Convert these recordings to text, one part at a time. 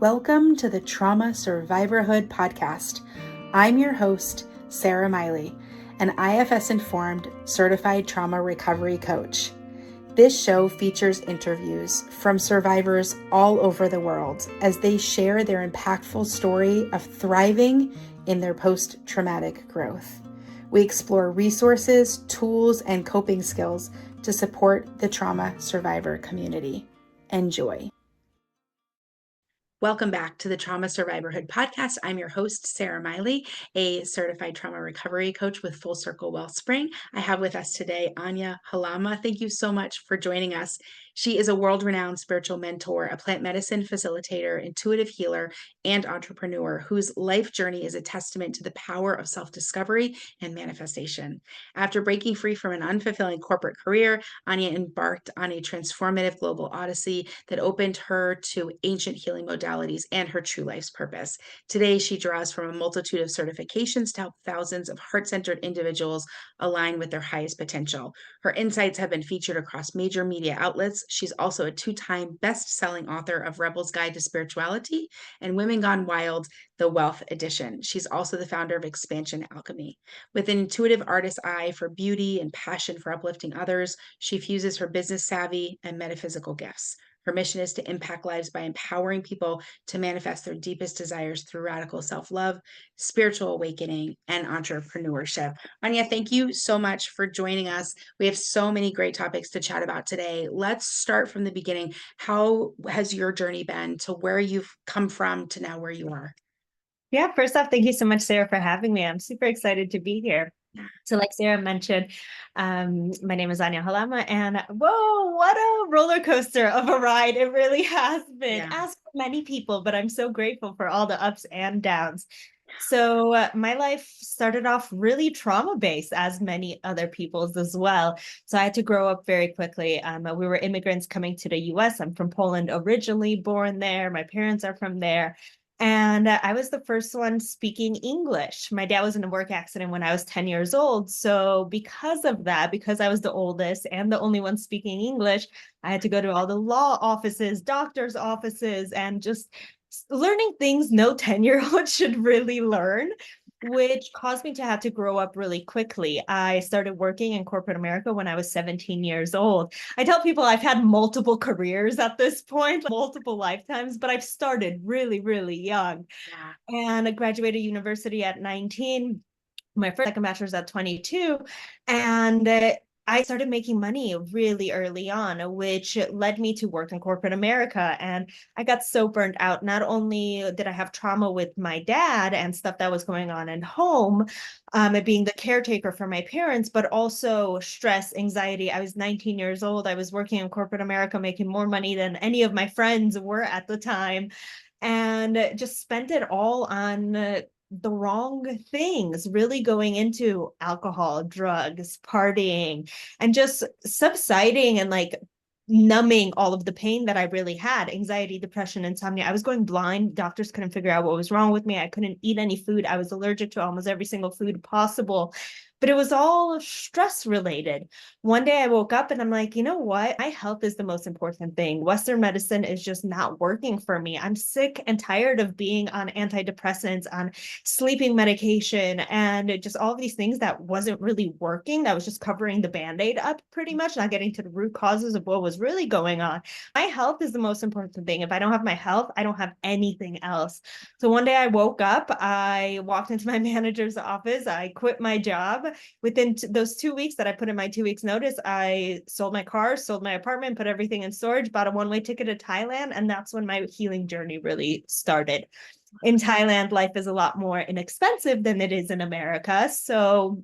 Welcome to the Trauma Survivorhood podcast. I'm your host, Sarah Miley, an IFS-informed certified trauma recovery coach. This show features interviews from survivors all over the world as they share their impactful story of thriving in their post-traumatic growth. We explore resources, tools, and coping skills to support the trauma survivor community. Enjoy. Welcome back to the Trauma Survivorhood podcast. I'm your host, Sarah Miley, a certified trauma recovery coach with Full Circle Wellspring. I have with us today Ania Hamala. Thank you so much for joining us. She is a world-renowned spiritual mentor, a plant medicine facilitator, intuitive healer, and entrepreneur whose life journey is a testament to the power of self-discovery and manifestation. After breaking free from an unfulfilling corporate career, Ania embarked on a transformative global odyssey that opened her to ancient healing modalities and her true life's purpose. Today, she draws from a multitude of certifications to help thousands of heart-centered individuals align with their highest potential. Her insights have been featured across major media outlets. She's also a two-time best-selling author of Rebel's Guide to Spirituality and Women Gone Wild, the Wealth Edition. She's also the founder of Expansion Alchemy. With an intuitive artist's eye for beauty and passion for uplifting others, she fuses her business savvy and metaphysical gifts. Her mission is to impact lives by empowering people to manifest their deepest desires through radical self-love, spiritual awakening, and entrepreneurship. Ania, thank you so much for joining us. We have so many great topics to chat about today. Let's start from the beginning. How has your journey been to where you've come from to now where you are? Yeah, first off, thank you so much, Sarah, for having me. I'm super excited to be here. So like Sarah mentioned, my name is Ania Hamala, and whoa, what a roller coaster of a ride it really has been, as for many people, but I'm so grateful for all the ups and downs. So my life started off really trauma-based, as many other people's as well. So I had to grow up very quickly. We were immigrants coming to the US. I'm from Poland, originally born there. My parents are from there. And I was the first one speaking English. My dad was in a work accident when I was 10 years old. So because of that, because I was the oldest and the only one speaking English, I had to go to all the law offices, doctor's offices, and just learning things no 10-year-old should really learn, which caused me to have to grow up really quickly. I started working in corporate America when I was 17 years old. I tell people I've had multiple careers at this point, multiple lifetimes, but I've started really, really young. And I graduated university at 19, my second bachelor's at 22, and I started making money really early on, which led me to work in corporate America. And I got so burnt out. Not only did I have trauma with my dad and stuff that was going on at home, being the caretaker for my parents, but also stress, anxiety. I was 19 years old. I was working in corporate America, making more money than any of my friends were at the time, and just spent it all on the wrong things, really going into alcohol, drugs, partying, and just subsiding and like numbing all of the pain that I really had, anxiety, depression, insomnia. I was going blind. Doctors couldn't figure out what was wrong with me. I couldn't eat any food. I was allergic to almost every single food possible, but it was all stress related. One day I woke up and I'm like, you know what? My health is the most important thing. Western medicine is just not working for me. I'm sick and tired of being on antidepressants, on sleeping medication, and just all of these things that wasn't really working. That was just covering the Band-Aid up pretty much, not getting to the root causes of what was really going on. My health is the most important thing. If I don't have my health, I don't have anything else. So one day I woke up, I walked into my manager's office, I quit my job. Within those 2 weeks that I put in my 2 weeks notice, I sold my car, sold my apartment, put everything in storage, bought a one-way ticket to Thailand. And that's when my healing journey really started. In Thailand, life is a lot more inexpensive than it is in America. So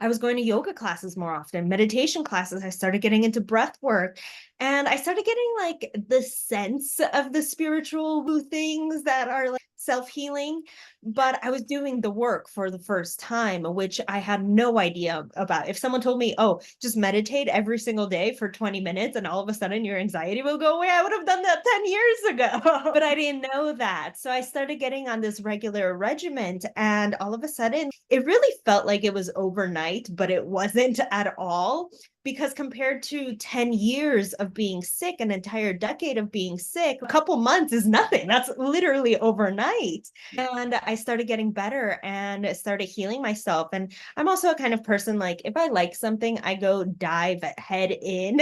I was going to yoga classes more often, meditation classes. I started getting into breath work, and I started getting like the sense of the spiritual things that are like self-healing, but I was doing the work for the first time, which I had no idea about. If someone told me, oh, just meditate every single day for 20 minutes and all of a sudden your anxiety will go away, I would have done that 10 years ago, but I didn't know that. So I started getting on this regular regimen, and all of a sudden it really felt like it was overnight, but it wasn't at all. because compared to 10 years of being sick, an entire decade of being sick, a couple months is nothing. That's literally overnight. And I started getting better and started healing myself. And I'm also a kind of person, like, if I like something, I go dive head in.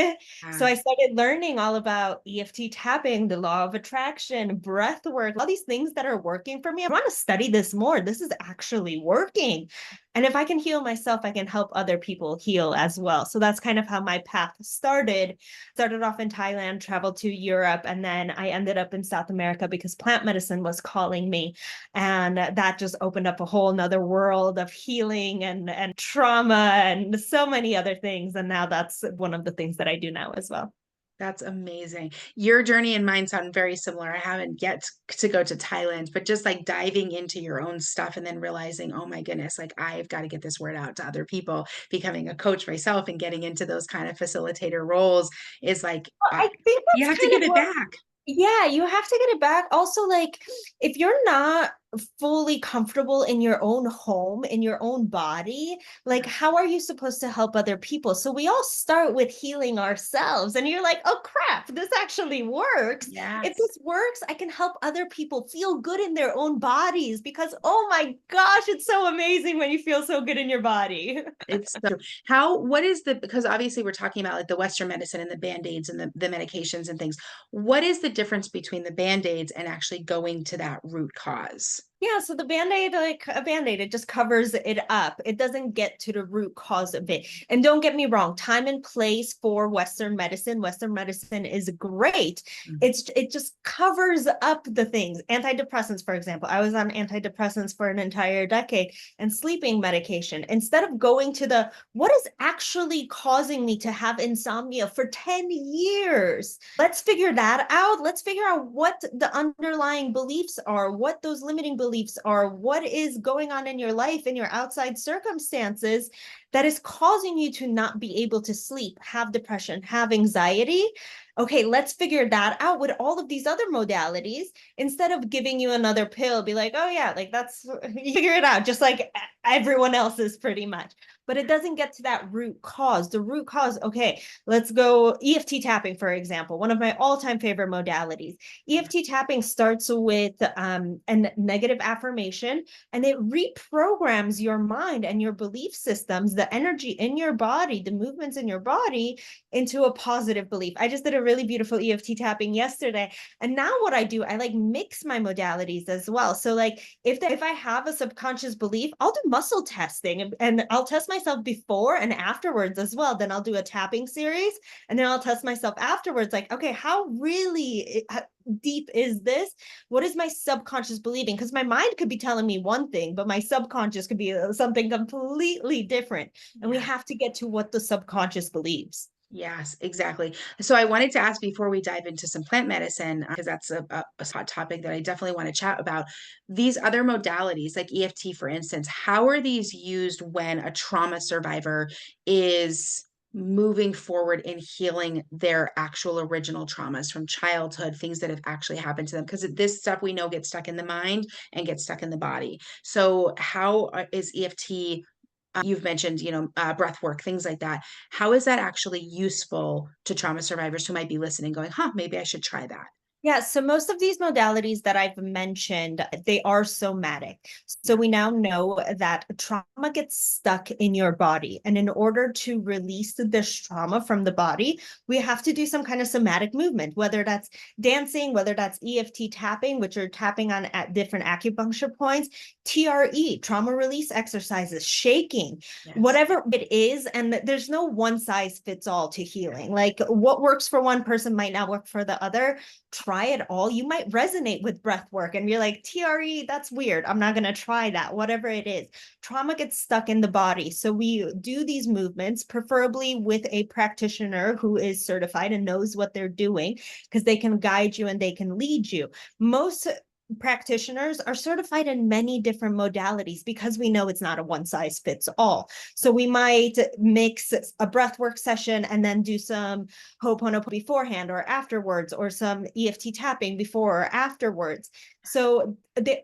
So I started learning all about EFT tapping, the law of attraction, breath work, all these things that are working for me. I want to study this more. This is actually working. And if I can heal myself, I can help other people heal as well. So that's kind of how my path started. Started off in Thailand, traveled to Europe, and then I ended up in South America because plant medicine was calling me. And that just opened up a whole nother world of healing and trauma and so many other things. And now that's one of the things that I do now as well. That's amazing. Your journey and mine sound very similar. I haven't yet to go to Thailand, but just like diving into your own stuff and then realizing, oh my goodness, like I've got to get this word out to other people, becoming a coach myself and getting into those kind of facilitator roles is like, Well, I think you that's have to kind give of it what, back. yeah, you have to get it back. Also, like, if you're not fully comfortable in your own home, in your own body, like, how are you supposed to help other people? So we all start with healing ourselves. And you're like, oh crap, this actually works. If Yes. this works, I can help other people feel good in their own bodies because, oh my gosh, it's so amazing when you feel so good in your body. It's so how, what is the, because obviously we're talking about like the Western medicine and the band-aids and the medications and things. What is the difference between the band-aids and actually going to that root cause? Yeah, so the Band-Aid, like a Band-Aid, it just covers it up. It doesn't get to the root cause of it. And don't get me wrong, time and place for Western medicine. Western medicine is great. It just covers up the things. Antidepressants, for example. I was on antidepressants for an entire decade and sleeping medication. Instead of going to the what is actually causing me to have insomnia for 10 years, let's figure that out. Let's figure out what the underlying beliefs are, what those limiting beliefs are, what is going on in your life, in your outside circumstances that is causing you to not be able to sleep, have depression, have anxiety. Okay, let's figure that out with all of these other modalities instead of giving you another pill, be like, oh yeah, like that's, you figure it out, just like everyone else is pretty much. But it doesn't get to that root cause. The root cause, okay, let's go EFT tapping, for example, one of my all-time favorite modalities. EFT tapping starts with a negative affirmation, and it reprograms your mind and your belief systems, the energy in your body, the movements in your body into a positive belief. I just did a really beautiful EFT tapping yesterday. And now what I do, I like mix my modalities as well. So like if I have a subconscious belief, I'll do muscle testing and I'll test myself before and afterwards as well. Then I'll do a tapping series and then I'll test myself afterwards. Like, okay, how really deep is this? What is my subconscious believing? Because my mind could be telling me one thing, but my subconscious could be something completely different. And we Yeah. have to get to what the subconscious believes. Yes, exactly. So I wanted to ask before we dive into some plant medicine, because that's a hot topic that I definitely want to chat about. These other modalities, like EFT, for instance, how are these used when a trauma survivor is moving forward in healing their actual original traumas from childhood, things that have actually happened to them? Because this stuff we know gets stuck in the mind and gets stuck in the body. So how is EFT? You've mentioned, breath work, things like that. How is that actually useful to trauma survivors who might be listening, going, huh, maybe I should try that? Yeah, so most of these modalities that I've mentioned, they are somatic. So Yeah. we now know that trauma gets stuck in your body. And in order to release this trauma from the body, we have to do some kind of somatic movement, whether that's dancing, whether that's EFT tapping, which are tapping on at different acupuncture points, TRE, trauma release exercises, shaking, Yes. whatever it is. And there's no one size fits all to healing. Like what works for one person might not work for the other. Try it all. You might resonate with breath work and you're like, TRE, that's weird. I'm not going to try that, whatever it is. Trauma gets stuck in the body. So we do these movements, preferably with a practitioner who is certified and knows what they're doing, because they can guide you and they can lead you. Most practitioners are certified in many different modalities because we know it's not a one size fits all. So we might mix a breathwork session and then do some Ho'oponopono beforehand or afterwards, or some EFT tapping before or afterwards. So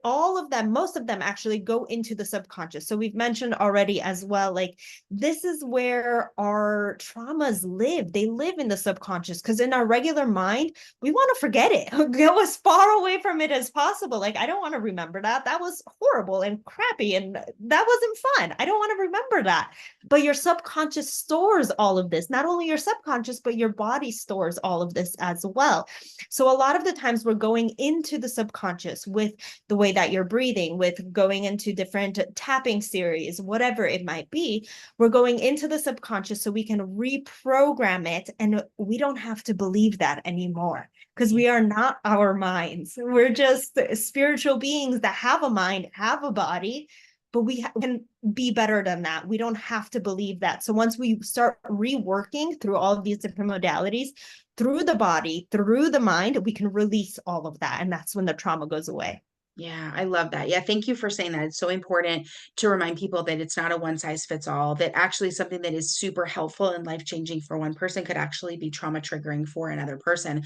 all of them, most of them actually go into the subconscious. So we've mentioned already as well, like this is where our traumas live. They live in the subconscious, because in our regular mind, we want to forget it, go as far away from it as possible. Like, I don't want to remember that. That was horrible and crappy, and that wasn't fun. I don't want to remember that. But your subconscious stores all of this. Not only your subconscious, but your body stores all of this as well. So a lot of the times we're going into the subconscious with the way that you're breathing, with going into different tapping series, whatever it might be. We're going into the subconscious so we can reprogram it, and we don't have to believe that anymore, because we are not our minds. We're just spiritual beings that have a mind, have a body, but we can be better than that. We don't have to believe that. So once we start reworking through all of these different modalities, through the body, through the mind, we can release all of that. And that's when the trauma goes away. Yeah, I love that. Yeah, thank you for saying that. It's so important to remind people that it's not a one size fits all, that actually something that is super helpful and life changing for one person could actually be trauma triggering for another person.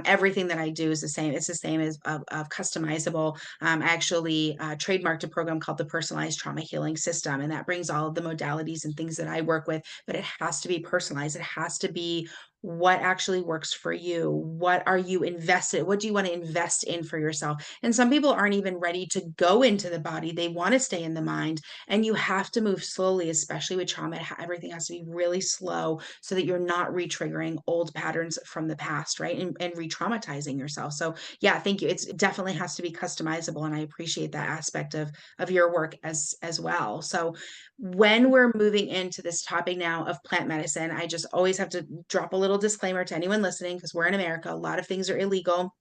Everything that I do is the same. It's the same as of customizable. I actually trademarked a program called the Personalized Trauma Healing System, and that brings all of the modalities and things that I work with, but it has to be personalized. It has to be what actually works for you. What are you invested? What do you want to invest in for yourself? And some people aren't even ready to go into the body. They want to stay in the mind. And you have to move slowly, especially with trauma. Everything has to be really slow so that you're not re-triggering old patterns from the past, right? And re-traumatizing yourself. So yeah, thank you. It definitely has to be customizable. And I appreciate that aspect of your work as well. So when we're moving into this topic now of plant medicine, I just always have to drop a little disclaimer to anyone listening, because we're in America. A lot of things are illegal.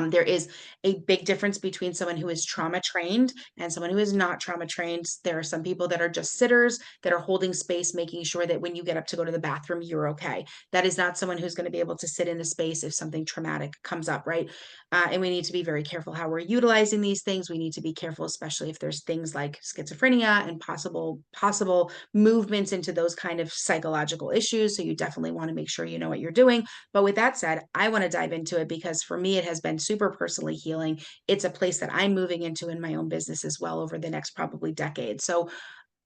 There is a big difference between someone who is trauma trained and someone who is not trauma trained. There are some people that are just sitters that are holding space, making sure that when you get up to go to the bathroom, you're okay. That is not someone who's going to be able to sit in a space if something traumatic comes up, right? And we need to be very careful how we're utilizing these things. We need to be careful, especially if there's things like schizophrenia and possible movements into those kind of psychological issues. So you definitely want to make sure you know what you're doing. But with that said, I want to dive into it because for me, it has been super personally healing. It's a place that I'm moving into in my own business as well over the next probably decade. So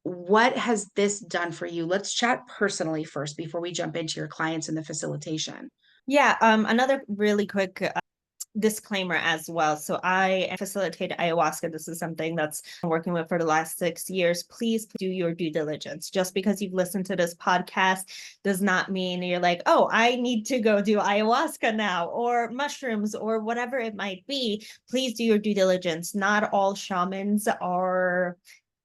what has this done for you? Let's chat personally first before we jump into your clients and the facilitation. Yeah, another really quick disclaimer as well. So I facilitate ayahuasca. This is something that's I'm working with for the last 6 years. Please do your due diligence. Just because you've listened to this podcast does not mean you're like, oh, I need to go do ayahuasca now, or mushrooms, or whatever it might be. Please do your due diligence. Not all shamans are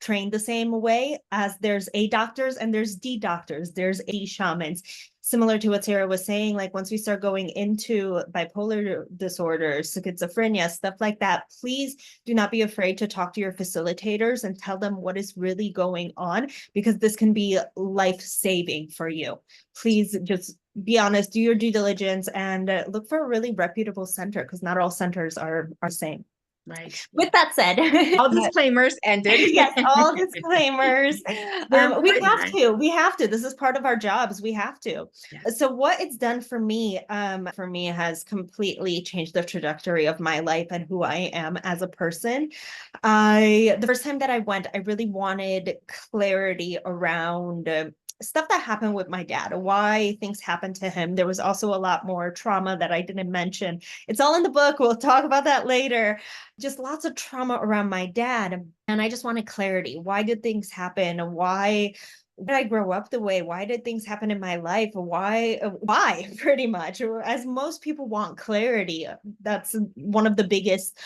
trained the same way. As there's A doctors and there's D doctors, there's A shamans. Similar to what Sarah was saying, like once we start going into bipolar disorder, schizophrenia, stuff like that, please do not be afraid to talk to your facilitators and tell them what is really going on, because this can be life-saving for you. Please just be honest, do your due diligence, and look for a really reputable center, because not all centers are the same. Right. With that said, All disclaimers ended. yes, all disclaimers. They're We have to. This is part of our jobs. We have to. Yes. So what it's done for me has completely changed the trajectory of my life and who I am as a person. The first time that I went, I really wanted clarity around stuff that happened with my dad, why things happened to him. There was also a lot more trauma that I didn't mention. It's all in the book. We'll talk about that later. Just lots of trauma around my dad. And I just wanted clarity. Why did things happen? Why did I grow up the way? Why did things happen in my life? Why pretty much, as most people want clarity. That's one of the biggest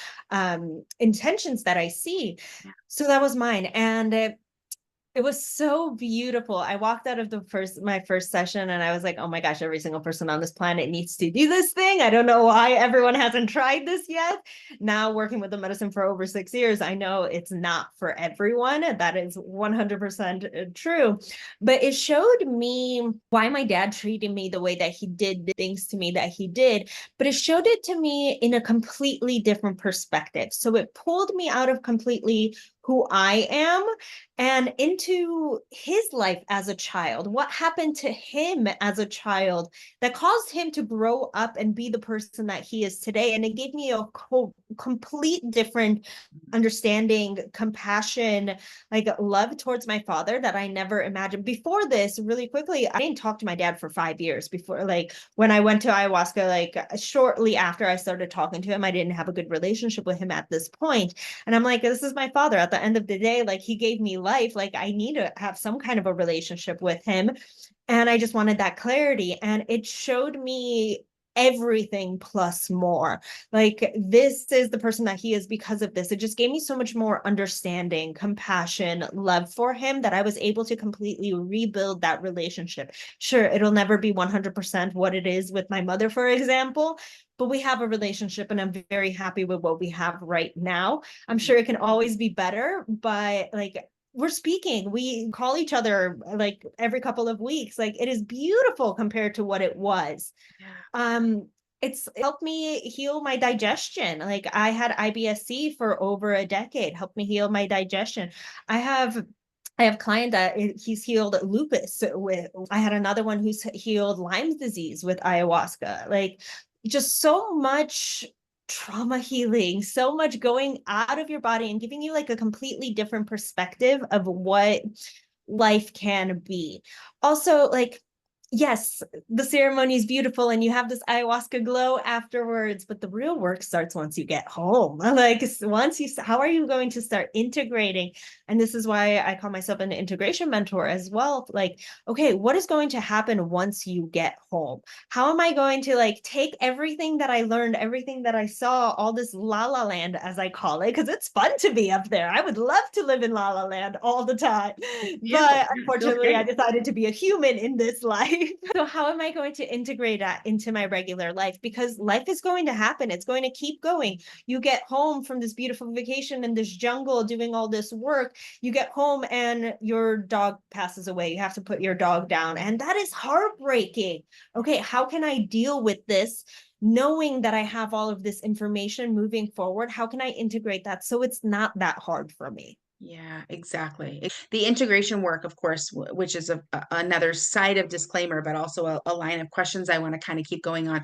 intentions that I see. So that was mine. And It was so beautiful. I walked out of my first session and I was like, oh my gosh, every single person on this planet needs to do this thing. I don't know why everyone hasn't tried this yet. Now working with the medicine for over 6 years, I know it's not for everyone. That is 100% true. But it showed me why my dad treated me the way that he did, the things to me that he did. But it showed it to me in a completely different perspective. So it pulled me out of completely who I am and into his life as a child. What happened to him as a child that caused him to grow up and be the person that he is today? And it gave me a complete different understanding, compassion, like love towards my father that I never imagined. Before this, really quickly, I didn't talk to my dad for 5 years before, like when I went to ayahuasca, like shortly after I started talking to him, I didn't have a good relationship with him at this point. And I'm like, this is my father. At the end of the day, like he gave me life. Like I need to have some kind of a relationship with him. And I just wanted that clarity. And it showed me everything plus more. Like this is the person that he is because of this. It just gave me so much more understanding, compassion, love for him that I was able to completely rebuild that relationship. Sure, it'll never be 100% what it is with my mother, for example, but we have a relationship and I'm very happy with what we have right now. I'm sure it can always be better, but like we're speaking, we call each other like every couple of weeks. Like it is beautiful compared to what it was. Yeah. um it's helped me heal my digestion. Like I had IBS-C for over a decade, helped me heal my digestion. I have client that he's healed lupus with. I had another one who's healed Lyme disease with ayahuasca. Like just so much trauma healing, so much going out of your body and giving you like a completely different perspective of what life can be. Also, like, yes, the ceremony is beautiful and you have this ayahuasca glow afterwards, but the real work starts once you get home. Like once you, how are you going to start integrating? And this is why I call myself an integration mentor as well. Like, okay, what is going to happen once you get home? How am I going to like take everything that I learned, everything that I saw, all this la la land, as I call it, because it's fun to be up there. I would love to live in la la land all the time. Beautiful. But unfortunately, I Okay. decided to be a human in this life. So how am I going to integrate that into my regular life? Because life is going to happen. It's going to keep going. You get home from this beautiful vacation in this jungle doing all this work. You get home and your dog passes away. You have to put your dog down. And that is heartbreaking. Okay, how can I deal with this? Knowing that I have all of this information moving forward, how can I integrate that so it's not that hard for me? Yeah, exactly. The integration work, of course, which is another side of disclaimer, but also a line of questions I want to kind of keep going on.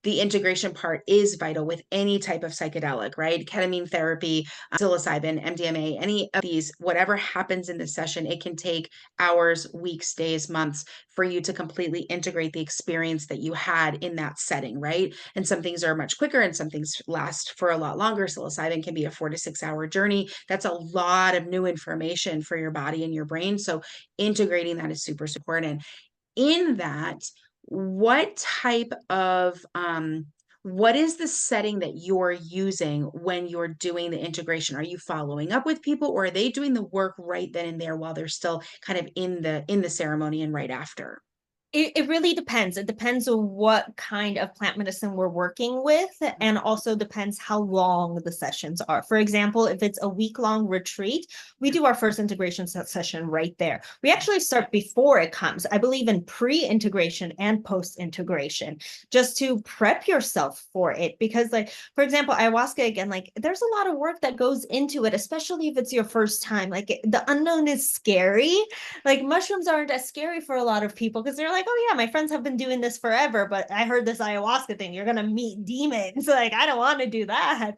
The integration part is vital with any type of psychedelic, right? Ketamine therapy, psilocybin, MDMA, any of these, whatever happens in the session, it can take hours, weeks, days, months for you to completely integrate the experience that you had in that setting, right? And some things are much quicker and some things last for a lot longer. Psilocybin can be a 4 to 6 hour journey. That's a lot of new information for your body and your brain. So integrating that is super important. In that, what type of what is the setting that you're using when you're doing the integration? Are you following up with people or are they doing the work right then and there while they're still kind of in the ceremony and right after? It really depends. It depends on what kind of plant medicine we're working with, and also depends how long the sessions are. For example, if it's a week-long retreat, we do our first integration session right there. We actually start before it comes. I believe in pre-integration and post-integration, just to prep yourself for it. Because, like, for example, ayahuasca, again, like there's a lot of work that goes into it, especially if it's your first time. Like the unknown is scary. Like mushrooms aren't as scary for a lot of people because they're like, oh yeah, my friends have been doing this forever, but I heard this ayahuasca thing, you're gonna meet demons. Like I don't want to do that.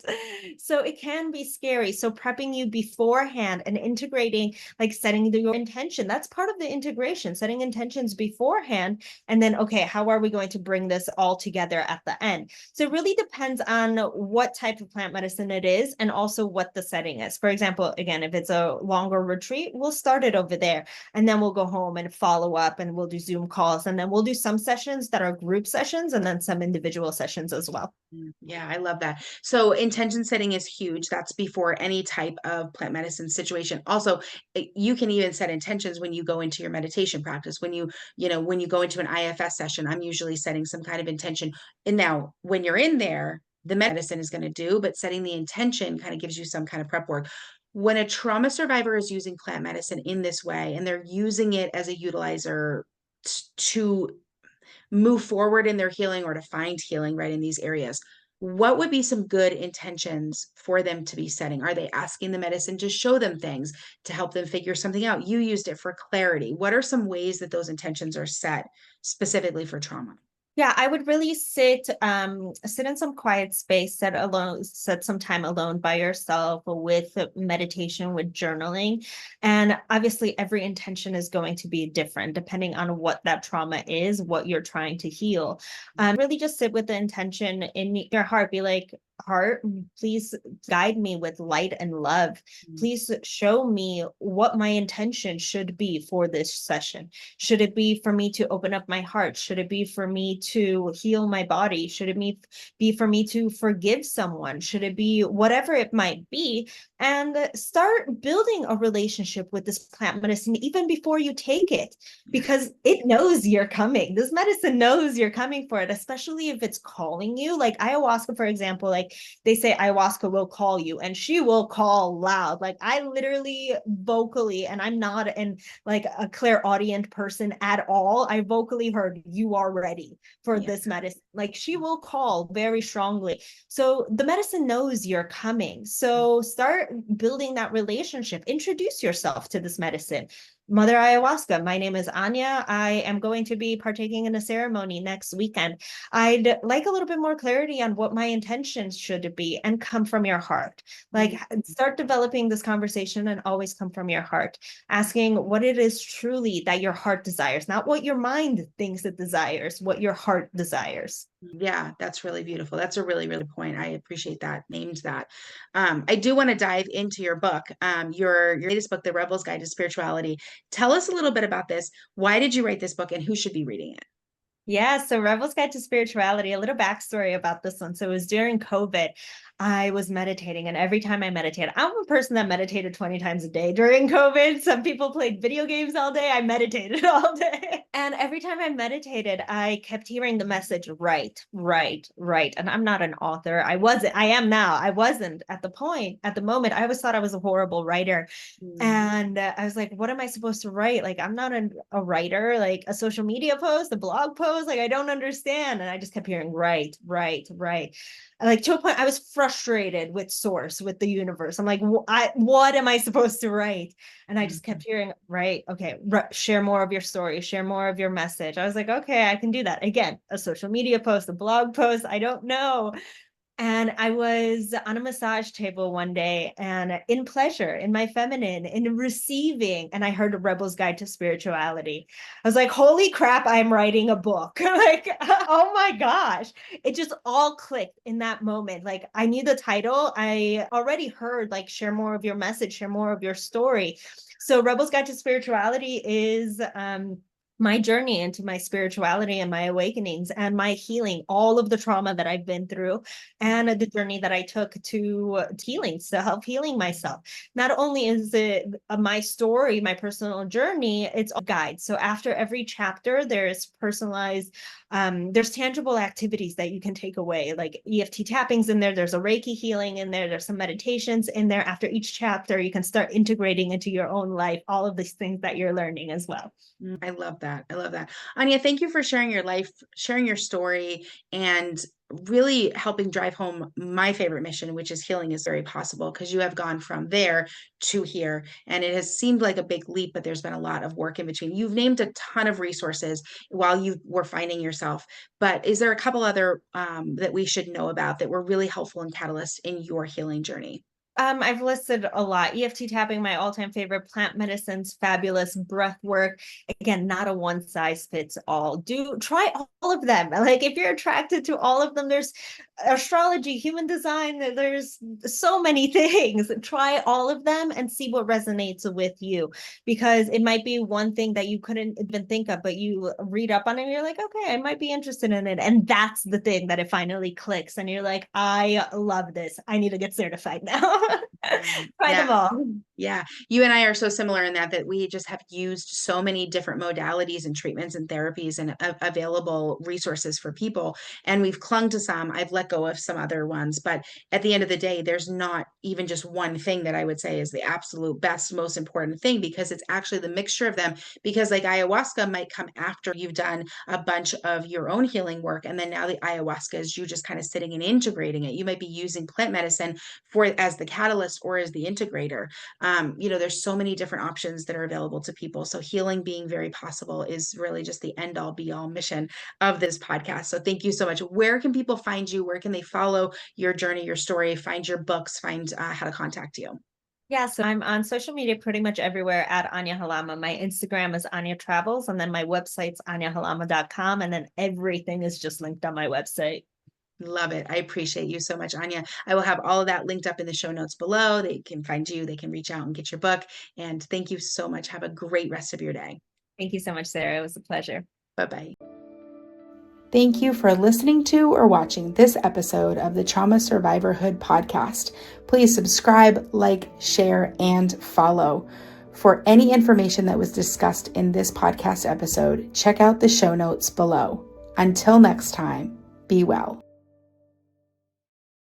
So it can be scary. So prepping you beforehand and integrating, like setting your intention, that's part of the integration, setting intentions beforehand. And then, okay, how are we going to bring this all together at the end? So it really depends on what type of plant medicine it is and also what the setting is. For example, again, if it's a longer retreat, we'll start it over there and then we'll go home and follow up and we'll do Zoom calls calls, and then we'll do some sessions that are group sessions and then some individual sessions as well. Yeah, I love that. So intention setting is huge. That's before any type of plant medicine situation. Also, you can even set intentions when you go into your meditation practice. When you go into an IFS session, I'm usually setting some kind of intention. And now when you're in there, the medicine is going to do, but setting the intention kind of gives you some kind of prep work. When a trauma survivor is using plant medicine in this way, and they're using it as a utilizer to move forward in their healing or to find healing right in these areas, what would be some good intentions for them to be setting? Are they asking the medicine to show them things, to help them figure something out? You used it for clarity. What are some ways that those intentions are set specifically for trauma? Yeah, I would really sit in some quiet space, set some time alone by yourself with meditation, with journaling. And obviously every intention is going to be different depending on what that trauma is, what you're trying to heal. Really just sit with the intention in your heart. Be like, heart, please guide me with light and love. Please show me what my intention should be for this session. Should it be for me to open up my heart? Should it be for me to heal my body? Should it be for me to forgive someone? Should it be whatever it might be? And start building a relationship with this plant medicine even before you take it, because it knows you're coming. This medicine knows you're coming for it, especially if it's calling you. Like ayahuasca, for example, like they say ayahuasca will call you, and she will call loud. Like I literally vocally, and I'm not in like a clairaudient person at all, I vocally heard, you are ready for this medicine. Like she will call very strongly. So the medicine knows you're coming. So start building that relationship. Introduce yourself to this medicine. Mother Ayahuasca, my name is Ania. I am going to be partaking in a ceremony next weekend. I'd like a little bit more clarity on what my intentions should be, and come from your heart. Like start developing this conversation and always come from your heart, asking what it is truly that your heart desires, not what your mind thinks it desires, what your heart desires. Yeah, that's really beautiful. That's a really, really point. I appreciate that. Named that. I do want to dive into your book, your latest book, The Rebel's Guide to Spirituality. Tell us a little bit about this. Why did you write this book, and who should be reading it? Yeah, so Rebel's Guide to Spirituality, a little backstory about this one. So it was during COVID. I was meditating, and every time I meditate, I'm a person that meditated 20 times a day during COVID. Some people played video games all day. I meditated all day. And every time I meditated, I kept hearing the message, right, right, right. And I'm not an author. I am now. I wasn't at the moment. I always thought I was a horrible writer. And I was like, what am I supposed to write? Like, I'm not a writer, like a social media post, a blog post, like I don't understand. And I just kept hearing, right, right, right. And like to a point, I was frustrated with source, with the universe. I'm like, what am I supposed to write? And I just kept hearing, right, okay, share more of your story, share more of your message. I was like, okay, I can do that. Again, a social media post, a blog post, I don't know. And I was on a massage table one day, and in pleasure, in my feminine, in receiving, and I heard A Rebel's Guide to Spirituality. I was like, holy crap, I'm writing a book. Like, oh my gosh. It just all clicked in that moment. Like I knew the title. I already heard like share more of your message, share more of your story. So Rebel's Guide to Spirituality is my journey into my spirituality and my awakenings and my healing, all of the trauma that I've been through, and the journey that I took to healing, self-healing myself. Not only is it my story, my personal journey, it's a guide. So after every chapter, there's personalized, there's tangible activities that you can take away, like EFT tappings in there, there's a Reiki healing in there, there's some meditations in there. After each chapter, you can start integrating into your own life all of these things that you're learning as well. I love that. I love that. Anya, thank you for sharing your life, sharing your story, and really helping drive home my favorite mission, which is healing is very possible, because you have gone from there to here. And it has seemed like a big leap, but there's been a lot of work in between. You've named a ton of resources while you were finding yourself. But is there a couple other that we should know about that were really helpful and catalyst in your healing journey? I've listed a lot. EFT tapping, my all-time favorite, plant medicines, fabulous, breath work. Again, not a one size fits all. Do try all of them. Like if you're attracted to all of them, there's astrology, human design, there's so many things. Try all of them and see what resonates with you, because it might be one thing that you couldn't even think of, but you read up on it and you're like, okay, I might be interested in it. And that's the thing that it finally clicks. And you're like, I love this. I need to get certified now. Try Yeah. them all. Yeah. You and I are so similar in that we just have used so many different modalities and treatments and therapies and available resources for people. And we've clung to some. I've let go of some other ones. But at the end of the day, there's not even just one thing that I would say is the absolute best, most important thing, because it's actually the mixture of them. Because like ayahuasca might come after you've done a bunch of your own healing work. And then now the ayahuasca is you just kind of sitting and integrating it. You might be using plant medicine for as the catalyst or as the integrator. There's so many different options that are available to people. So healing being very possible is really just the end all be all mission of this podcast. So thank you so much. Where can people find you? Where can they follow your journey, your story, find your books, find how to contact you? Yeah, so I'm on social media pretty much everywhere at Ania Hamala. My Instagram is Ania Travels, and then my website's aniahalama.com, and then everything is just linked on my website. Love it. I appreciate you so much, Ania. I will have all of that linked up in the show notes below. They can find you, they can reach out and get your book. And thank you so much. Have a great rest of your day. Thank you so much, Sarah. It was a pleasure. Bye-bye. Thank you for listening to or watching this episode of the Trauma Survivorhood podcast. Please subscribe, like, share, and follow. For any information that was discussed in this podcast episode, check out the show notes below. Until next time, be well.